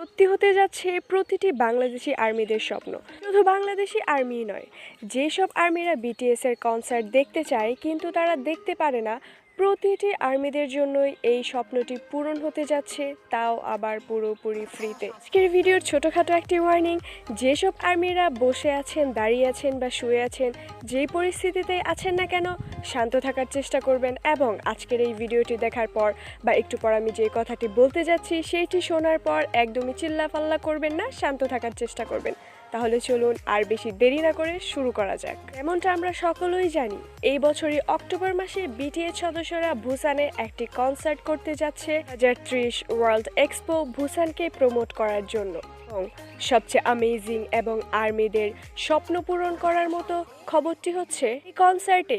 সত্যি হতে যাচ্ছে প্রতিটি বাংলাদেশি আর্মিদের স্বপ্ন। শুধু বাংলাদেশি আর্মি নয়, যেসব আর্মিরা বিটিএস এর কনসার্ট দেখতে চায় কিন্তু তারা দেখতে পারে না, প্রতিটি আর্মিদের জন্যই এই স্বপ্নটি পূরণ হতে যাচ্ছে, তাও আবার পুরোপুরি ফ্রিতে। আজকের ভিডিওর ছোটোখাটো একটি ওয়ার্নিং: যেসব আর্মিরা বসে আছেন, দাঁড়িয়ে আছেন বা শুয়ে আছেন, যেই পরিস্থিতিতে আছেন না কেন, শান্ত থাকার চেষ্টা করবেন এবং আজকের এই ভিডিওটি দেখার পর বা একটু পর আমি যে কথাটি বলতে যাচ্ছি সেইটি শোনার পর একদমই চিল্লাফাল্লা করবেন না, শান্ত থাকার চেষ্টা করবেন। তাহলে চলুন আর বেশি দেরি না করে শুরু করা যাক। এমনটা আমরা সকলেই জানি, এই বছরই অক্টোবর মাসে বিটিএস সদস্যরা বুসানে একটি কনসার্ট করতে যাচ্ছে 2030 ওয়ার্ল্ড এক্সপো বুসানকে প্রমোট করার জন্য। এবং সবচেয়ে অ্যামেজিং এবং আর্মিদের স্বপ্ন পূরণ করার মতো খবরটি হচ্ছে, এই কনসার্টে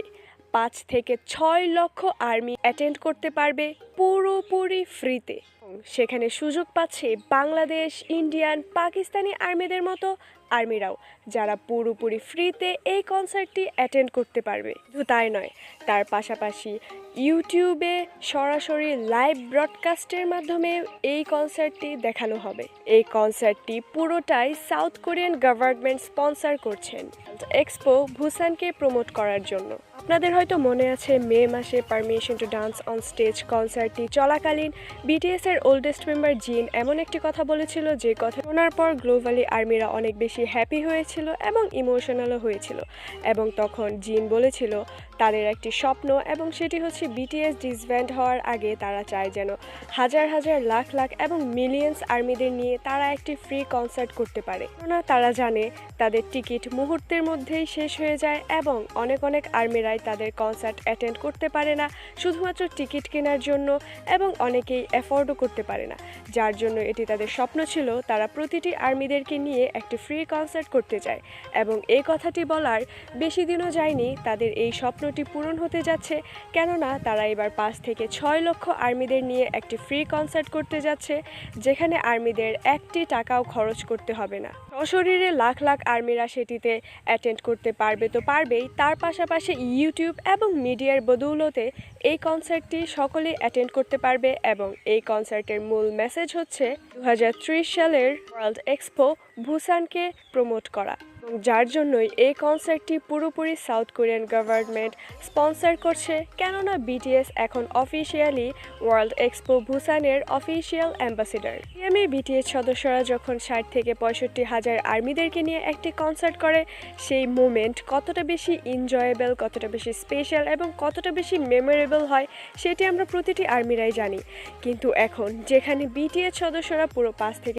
5 থেকে 6 লক্ষ আর্মি অ্যাটেন্ড করতে পারবে পুরোপুরি ফ্রিতে। সেখানে সুযোগ পাচ্ছে বাংলাদেশ, ইন্ডিয়ান, পাকিস্তানি আর্মিদের মতো আর্মিরাও, যারা পুরোপুরি ফ্রিতে এই কনসার্টটি অ্যাটেন্ড করতে পারবে। শুধু তাই নয়, তার পাশাপাশি ইউটিউবে সরাসরি লাইভ ব্রডকাস্টের মাধ্যমে এই কনসার্টটি দেখানো হবে। এই কনসার্টটি পুরোটাই সাউথ কোরিয়ান গভর্নমেন্ট স্পন্সর করছেন এক্সপো বুসানকে প্রমোট করার জন্য। আপনাদের হয়তো মনে আছে, মে মাসে permission to dance on stage কনসার্টটি চলাকালীন বিটিএস এর ওল্ডেস্ট মেম্বার জিন এমন একটি কথা বলেছিল, যে কথা শোনার পর গ্লোবালি আর্মিরা অনেক বেশি হ্যাপি হয়েছিল এবং ইমোশনালও হয়েছিল। এবং তখন জিন বলেছিল তাদের একটি স্বপ্ন, এবং সেটি হচ্ছে বিটিএস ডিসব্যান্ড হওয়ার আগে তারা চায় যেন হাজার হাজার, লাখ লাখ এবং মিলিয়ন্স আর্মিদের নিয়ে তারা একটি ফ্রি কনসার্ট করতে পারে। কেননা তারা জানে তাদের টিকিট মুহূর্তের মধ্যেই শেষ হয়ে যায় এবং অনেক অনেক আর্মিরাই তাদের কনসার্ট অ্যাটেন্ড করতে পারে না শুধুমাত্র টিকিট কেনার জন্য, এবং অনেকেই অ্যাফোর্ডও করতে পারে না। যার জন্য এটি তাদের স্বপ্ন ছিল, তারা প্রতিটি আর্মিদেরকে নিয়ে একটি ফ্রি কনসার্ট করতে চায়। এবং এই কথাটি বলার বেশি দিনও যায়নি, তাদের এই স্বপ্নটি পূরণ হতে যাচ্ছে। কেননা তারা এবার 5 থেকে 6 লক্ষ আর্মিদের নিয়ে একটি ফ্রি কনসার্ট করতে যাচ্ছে, যেখানে আর্মিদের একটি টাকাও খরচ করতে হবে না। সশরীরে লাখ লাখ আর্মিরা সেটিতে অ্যাটেন্ড করতে পারবে তো পারবেই, তার পাশাপাশি ইউটিউব এবং মিডিয়ার বদৌলতে এই কনসার্টটি সকলেই অ্যাটেন্ড করতে পারবে। এবং এই কনসার্টের মূল মেসেজ হচ্ছে 2030 সালের ওয়ার্ল্ড এক্সপো বুসানকে প্রমোট করা, যার জন্যই এই কনসার্টটি পুরোপুরি সাউথ কোরিয়ান গভর্নমেন্ট স্পন্সর করছে। কেননা বিটিএস এখন অফিসিয়ালি ওয়ার্ল্ড এক্সপো বুসানের অফিসিয়াল অ্যাম্বাসেডর। বিটিএস সদস্যরা যখন 60 থেকে 65 হাজার আর্মিদেরকে নিয়ে একটি কনসার্ট করে, সেই মোমেন্ট কতটা বেশি এনজয়েবল, কতটা বেশি স্পেশাল এবং কতটা বেশি মেমোরেবল হয়, সেটি আমরা প্রতিটি আর্মিরাই জানি। কিন্তু এখন যেখানে বিটিএস সদস্যরা পুরো 5 থেকে